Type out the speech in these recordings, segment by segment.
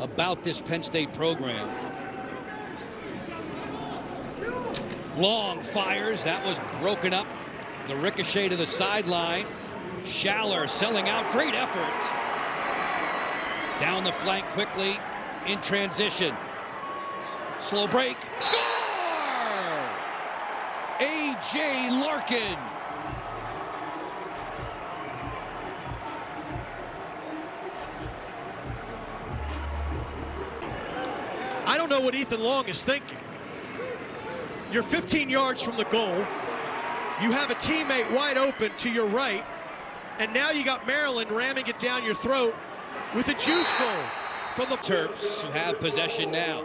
about this Penn State program. Long fires, that was broken up. The ricochet to the sideline. Schaller selling out, great effort. Down the flank quickly, in transition. Slow break, score! A.J. Larkin. I don't know what Ethan Long is thinking. You're 15 yards from the goal. You have a teammate wide open to your right, and now you got Maryland ramming it down your throat with a juice goal from the Terps, who have possession now.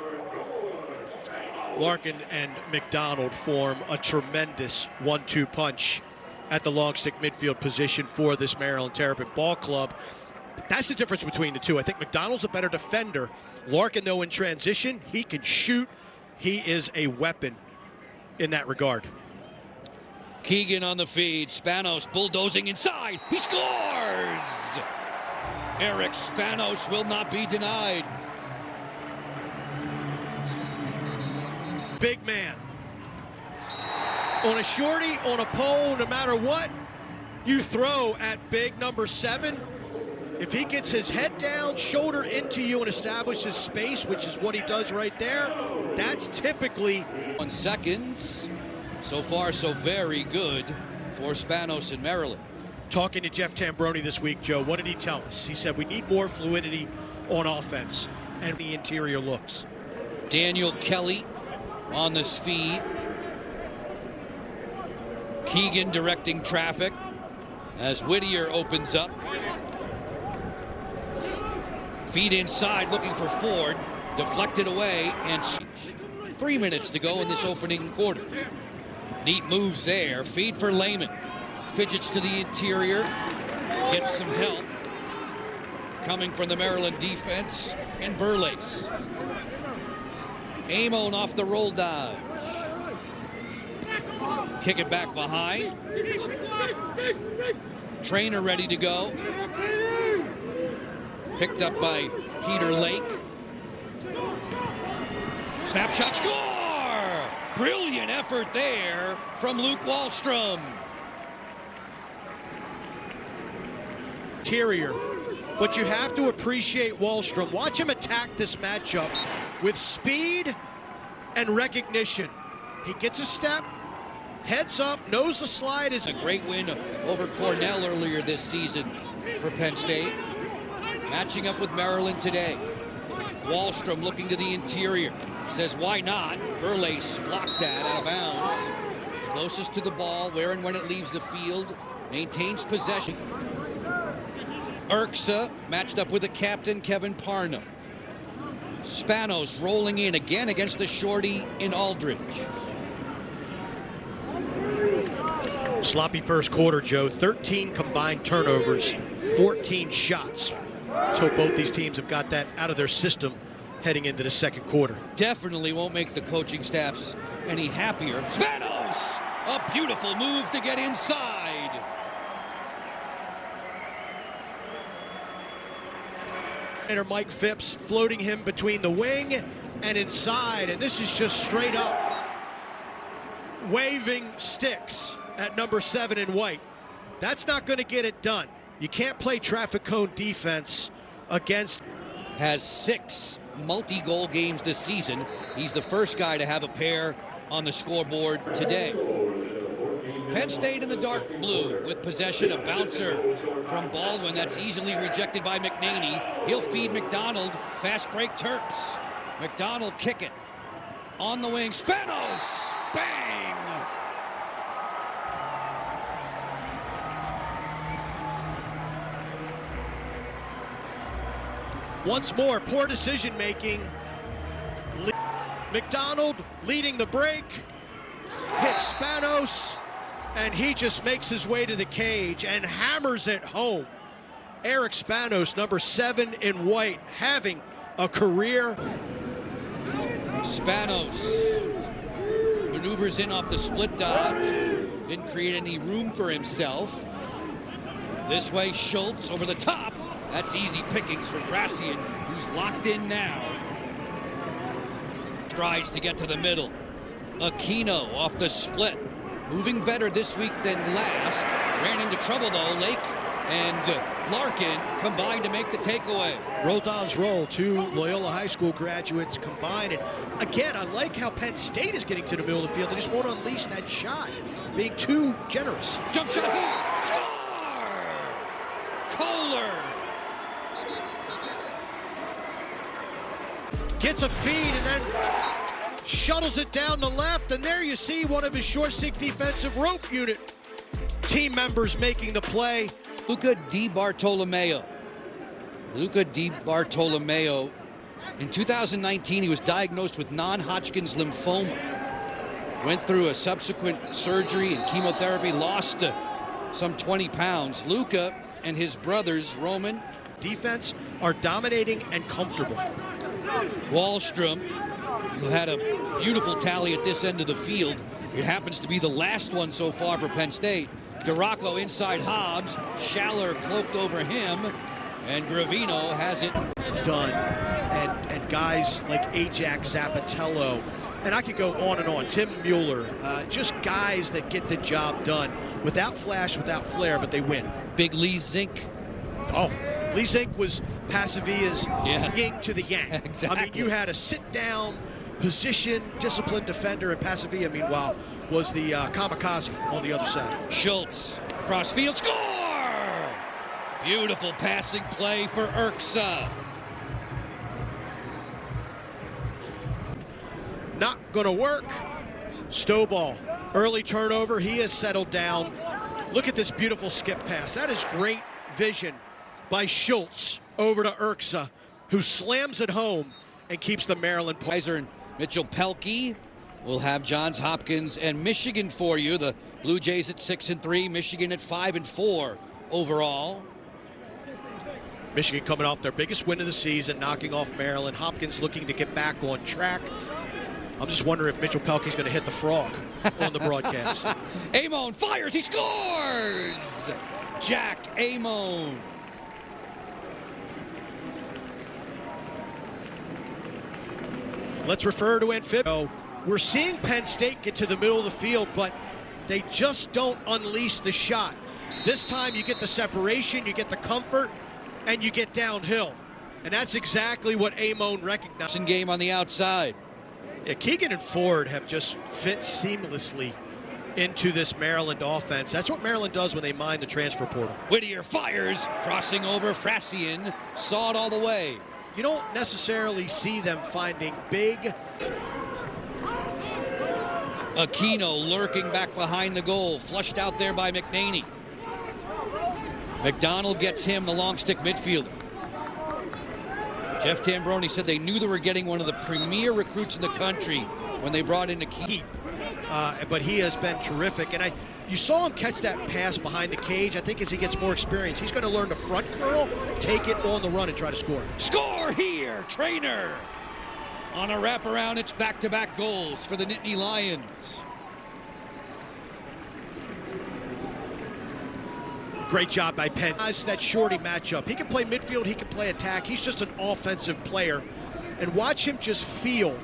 Larkin and McDonald form a tremendous 1-2 punch at the long stick midfield position for this Maryland Terrapin ball club. That's the difference between the two. I think McDonald's a better defender. Larkin, though, in transition, he can shoot. He is a weapon in that regard. Keegan on the feed. Spanos bulldozing inside. He scores! Eric Spanos will not be denied. Big man. On a shorty, on a pole, no matter what you throw at big number 7, if he gets his head down, shoulder into you, and establishes space, which is what he does right there, that's typically 1 seconds. So far, so very good for Spanos in Maryland. Talking to Jeff Tambroni this week, Joe, what did he tell us? He said we need more fluidity on offense and the interior looks. Daniel Kelly on this feed. Keegan directing traffic as Whittier opens up. Feed inside, looking for Ford. Deflected away, and 3 minutes to go in this opening quarter. Neat moves there. Feed for Lehman. Fidgets to the interior. Gets some help coming from the Maryland defense. And Burlace. Amon off the roll dodge. Kick it back behind. Trainer ready to go. Picked up by Peter Lake. Snapshot, score! Brilliant effort there from Luke Wallstrom. Interior, but you have to appreciate Wallstrom. Watch him attack this matchup with speed and recognition. He gets a step, heads up, knows the slide is a great win over Cornell earlier this season for Penn State. Matching up with Maryland today. Wallstrom looking to the interior. Says, why not? Burlace blocked that out of bounds. Closest to the ball, where and when it leaves the field. Maintains possession. Urksa matched up with the captain, Kevin Parnham. Spanos rolling in again against the shorty in Aldridge. Sloppy first quarter, Joe. 13 combined turnovers, 14 shots. So both these teams have got that out of their system heading into the second quarter. Definitely won't make the coaching staffs any happier. Spanos! A beautiful move to get inside. Mike Phipps floating him between the wing and inside, and this is just straight up waving sticks at number 7 in white. That's not going to get it done. You can't play traffic cone defense against. Has 6 multi-goal games this season. He's the first guy to have a pair on the scoreboard today. Penn State in the dark blue with possession, a bouncer from Baldwin that's easily rejected by McNaney. He'll feed McDonald. Fast break Terps. McDonald kick it. On the wing, Spanos! Bang! Once more, poor decision-making. McDonald leading the break. Hits Spanos. And he just makes his way to the cage and hammers it home. Eric Spanos, number 7 in white, having a career. Spanos maneuvers in off the split dodge. Didn't create any room for himself. This way, Schultz over the top. That's easy pickings for Frassian, who who's locked in now. Strides to get to the middle. Aquino off the split. Moving better this week than last. Ran into trouble though. Lake and Larkin combined to make the takeaway. Roldan's roll, 2 Loyola High School graduates combined. And again, I like how Penn State is getting to the middle of the field. They just won't unleash that shot, being too generous. Jump shot here. Score! Kohler. Gets a feed and then shuttles it down the left. And there you see one of his short stick defensive rope unit team members making the play. Luca Di Bartolomeo. Luca Di Bartolomeo. In 2019, he was diagnosed with non-Hodgkin's lymphoma. Went through a subsequent surgery and chemotherapy, lost some 20 pounds. Luca and his brothers, Roman. Defense are dominating and comfortable. Wallstrom, who had a beautiful tally at this end of the field. It happens to be the last one so far for Penn State. Duracco inside Hobbs, Schaller cloaked over him, and Gravino has it done. And guys like Ajax Zapatello, and I could go on and on. Tim Mueller, just guys that get the job done without flash, without flair, but they win. Big Lee Zink. Oh, Lee Zink was Pasavia's yin to the yang. Exactly. I mean, you had a sit-down, position, disciplined defender, and Pasavia, meanwhile, was the kamikaze on the other side. Schultz, cross field, score! Beautiful passing play for Urksa. Not gonna work. Stowball, early turnover. He has settled down. Look at this beautiful skip pass. That is great vision by Schultz over to Urksa, who slams it home and keeps the Maryland Kaiser and Mitchell Pelkey will have Johns Hopkins and Michigan for you. The Blue Jays at 6-3, Michigan at 5-4 overall. Michigan coming off their biggest win of the season, knocking off Maryland. Hopkins looking to get back on track. I'm just wondering if Mitchell Pelkey's going to hit the frog on the broadcast. Amon fires, he scores! Jack Amon. Let's refer to Amphibio. We're seeing Penn State get to the middle of the field, but they just don't unleash the shot. This time you get the separation, you get the comfort, and you get downhill. And that's exactly what Amon recognized. Game on the outside. Yeah, Keegan and Ford have just fit seamlessly into this Maryland offense. That's what Maryland does when they mine the transfer portal. Whittier fires, crossing over Frassian, saw it all the way. You don't necessarily see them finding big. Aquino lurking back behind the goal, flushed out there by McNaney. McDonald gets him, the long stick midfielder. Jeff Tambroni said they knew they were getting one of the premier recruits in the country when they brought in Keep. But he has been terrific. And you saw him catch that pass behind the cage. I think as he gets more experience, he's going to learn to front curl, take it on the run, and try to score. Score here, Trainer. On a wraparound, it's back-to-back goals for the Nittany Lions. Great job by Penn. That shorty matchup. He can play midfield, he can play attack. He's just an offensive player. And watch him just feel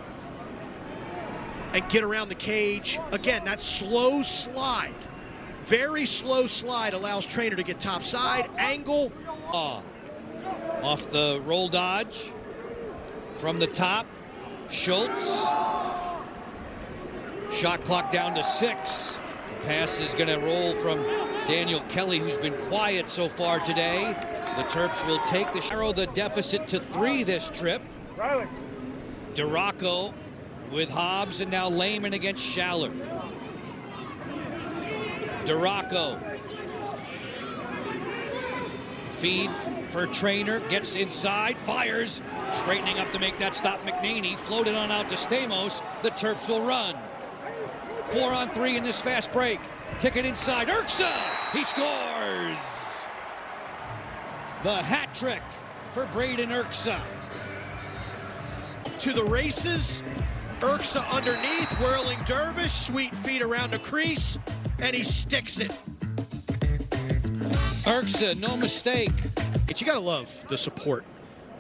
and get around the cage. Again, that slow slide, very slow slide allows Trainer to get top side, angle. Off the roll dodge from the top, Schultz. Shot clock down to 6. The pass is going to roll from Daniel Kelly, who's been quiet so far today. The Terps will take the deficit to 3 this trip. Duracco with Hobbs, and now Lehman against Schaller. Duracco. Feed for Trainer, gets inside, fires, straightening up to make that stop McNaney, floated on out to Stamos. The Terps will run. 4-on-3 in this fast break. Kick it inside, Urksa, he scores! The hat trick for Braden Urksa. To the races, Urksa underneath, whirling dervish, sweet feet around the crease, and he sticks it. Urksa, no mistake. You gotta love the support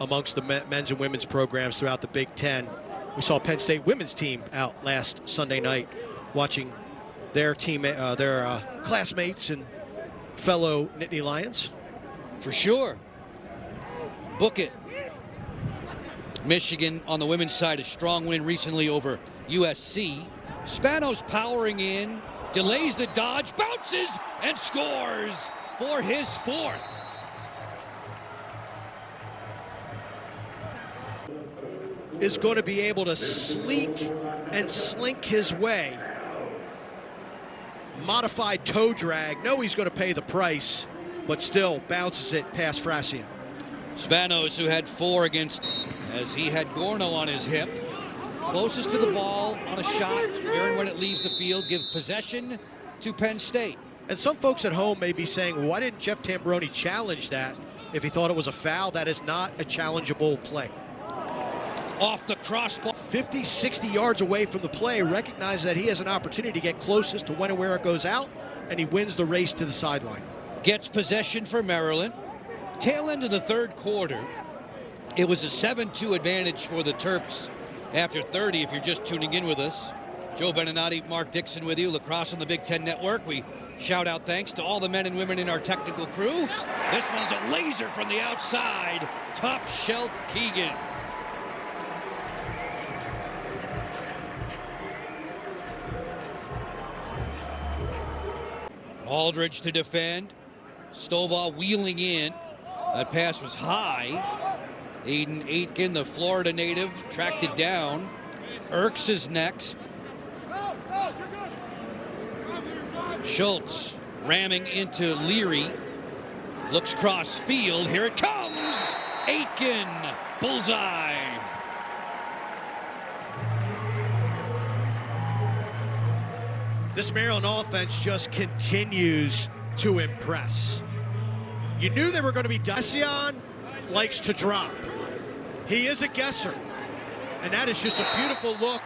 amongst the men's and women's programs throughout the Big Ten. We saw Penn State women's team out last Sunday night watching their team, their classmates and fellow Nittany Lions. For sure. Book it. Michigan on the women's side, a strong win recently over USC. Spanos powering in, delays the dodge, bounces, and scores for his fourth. Is going to be able to sleek and slink his way. Modified toe drag. No, he's going to pay the price, but still bounces it past Frasian. Spanos, who had 4 against, as he had Gorno on his hip. Closest to the ball on a shot, and when it leaves the field, give possession to Penn State. And some folks at home may be saying, well, why didn't Jeff Tambroni challenge that if he thought it was a foul? That is not a challengeable play. Off the crossbar. 50, 60 yards away from the play, recognizes that he has an opportunity to get closest to when and where it goes out, and he wins the race to the sideline. Gets possession for Maryland. Tail end of the third quarter, it was a 7-2 advantage for the Terps after 30, if you're just tuning in with us. Joe Beninati, Mark Dixon with you, Lacrosse on the Big Ten Network. We shout out thanks to all the men and women in our technical crew. This one's a laser from the outside. Top shelf Keegan. Aldridge to defend. Stovall wheeling in. That pass was high. Aiden Aitken, the Florida native, tracked it down. Erks is next. Schultz ramming into Leary. Looks cross field. Here it comes. Aitken. Bullseye. This Maryland offense just continues to impress. You knew they were going to be Dacian likes to drop. He is a guesser. And that is just a beautiful look.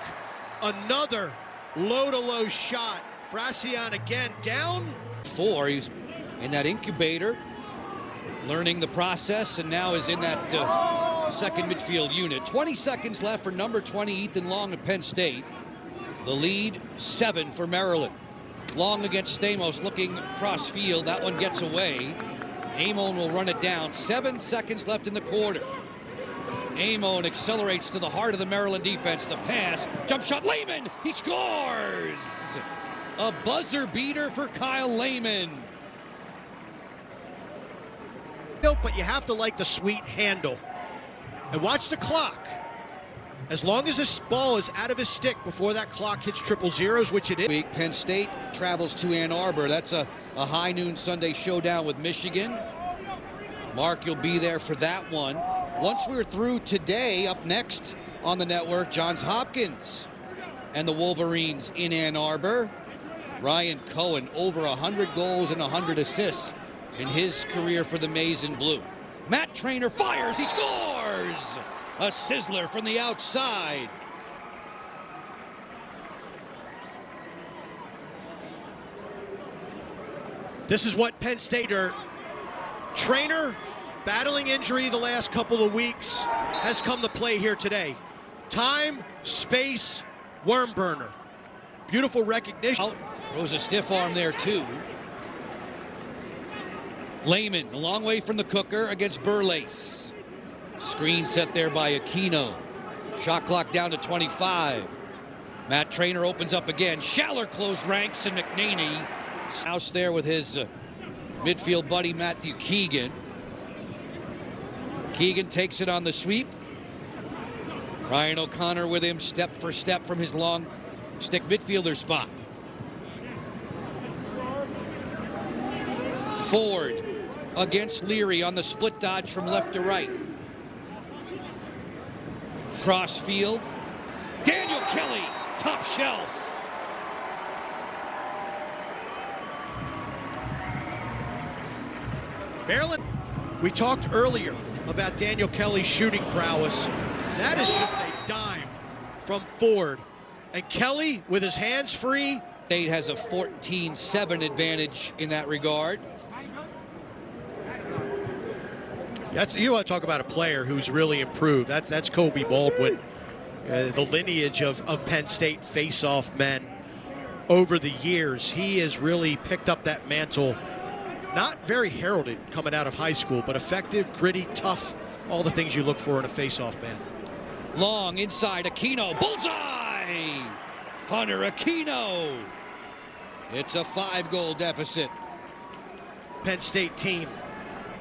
Another low-to-low shot. Frasian again down. 4, he's in that incubator, learning the process, and now is in that second midfield unit. 20 seconds left for number 20, Ethan Long at Penn State. The lead, 7 for Maryland. Long against Stamos, looking cross field. That one gets away. Amon will run it down. 7 seconds left in the quarter. Amon accelerates to the heart of the Maryland defense. The pass, jump shot, Lehman, he scores! A buzzer beater for Kyle Lehman. But you have to like the sweet handle. And watch the clock. As long as this ball is out of his stick before that clock hits triple zeros, which it is. Penn State travels to Ann Arbor. That's a high noon Sunday showdown with Michigan. Mark, you'll be there for that one. Once we're through today, up next on the network, Johns Hopkins and the Wolverines in Ann Arbor. Ryan Cohen, over 100 goals and 100 assists in his career for the Maize and Blue. Matt Trainer fires, he scores! A sizzler from the outside. This is what Penn State are. Trainer, battling injury the last couple of weeks, has come to play here today. Time, space, worm burner. Beautiful recognition. Throws a stiff arm there too. Lehman, a long way from the cooker against Burlace. Screen set there by Aquino. Shot clock down to 25. Matt Trainer opens up again. Schaller closed ranks, and McNaney house there with his midfield buddy Matthew Keegan. Keegan takes it on the sweep. Ryan O'Connor with him step for step from his long stick midfielder spot. Ford against Leary on the split dodge from left to right. Cross field. Daniel Kelly, top shelf. Maryland, we talked earlier about Daniel Kelly's shooting prowess. That is just a dime from Ford. And Kelly, with his hands free. State has a 14-7 advantage in that regard. You want to talk about a player who's really improved. That's Kobe Baldwin, the lineage of Penn State face-off men over the years. He has really picked up that mantle. Not very heralded coming out of high school, but effective, gritty, tough, all the things you look for in a face-off man. Long inside, Aquino, bullseye! Hunter Aquino. It's a 5-goal deficit. Penn State team.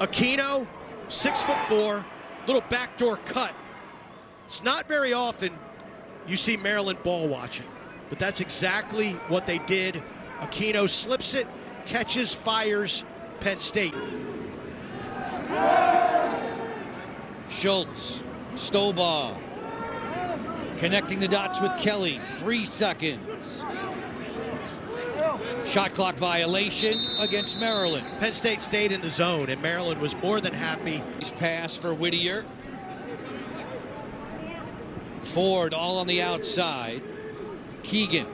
Aquino, 6'4", little backdoor cut. It's not very often you see Maryland ball watching, but that's exactly what they did. Aquino slips it, catches, fires. Penn State. Schultz, Stobaugh, connecting the dots with Kelly. 3 seconds. Shot clock violation against Maryland. Penn State stayed in the zone, and Maryland was more than happy. Nice pass for Whittier. Ford all on the outside. Keegan.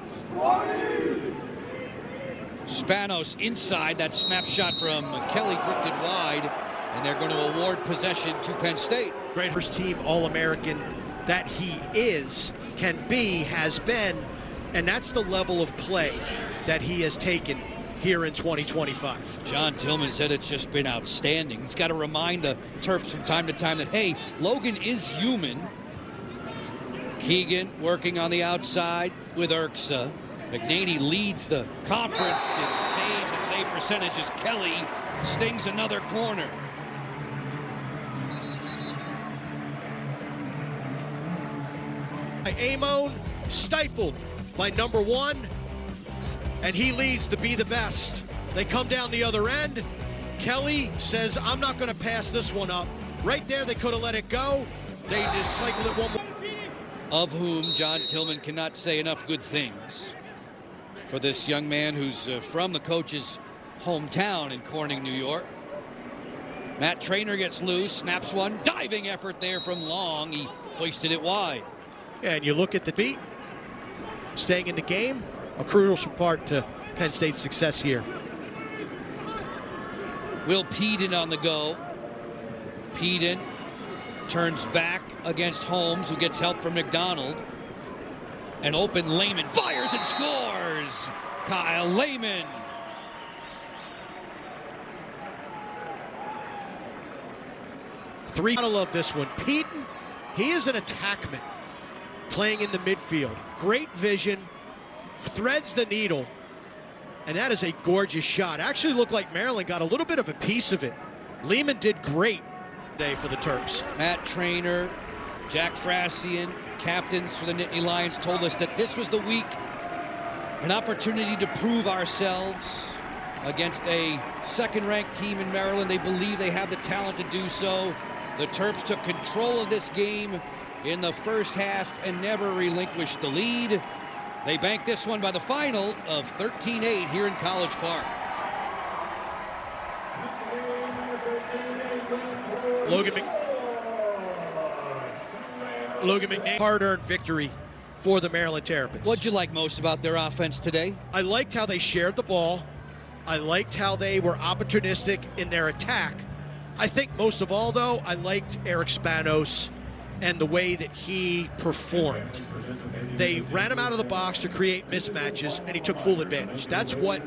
Spanos inside. That snapshot from Kelly drifted wide, and they're going to award possession to Penn State. Great first team All-American that he is, can be, has been, and that's the level of play that he has taken here in 2025. John Tillman said it's just been outstanding. He's got to remind the Terps from time to time that, hey, Logan is human. Keegan working on the outside with Urksa. McNaney leads the conference in saves and save percentages. Kelly stings another corner. Amon stifled by number 1, and he leads to be the best. They come down the other end. Kelly says, I'm not going to pass this one up. Right there, they could have let it go. They just cycled it one more. Of whom John Tillman cannot say enough good things for this young man who's from the coach's hometown in Corning, New York. Matt Traynor gets loose, snaps one, diving effort there from Long. He hoisted it wide. And you look at the feet, staying in the game, a crucial part to Penn State's success here. Will Peden on the go. Peden turns back against Holmes, who gets help from McDonald. An open Lehman fires and scores. Kyle Lehman. I love this one. Peden, he is an attackman playing in the midfield. Great vision, threads the needle, and that is a gorgeous shot. Actually looked like Maryland got a little bit of a piece of it. Lehman did great today for the Terps. Matt Traynor, Jack Frassian, captains for the Nittany Lions, told us that this was the week, an opportunity to prove ourselves against a second-ranked team in Maryland. They believe they have the talent to do so. The Terps took control of this game in the first half and never relinquished the lead. They banked this one by the final of 13-8 here in College Park. Logan McNaney, hard-earned victory for the Maryland Terrapins. What'd you like most about their offense today? I liked how they shared the ball. I liked how they were opportunistic in their attack. I think most of all, though, I liked Eric Spanos and the way that he performed. They ran him out of the box to create mismatches, and he took full advantage. That's what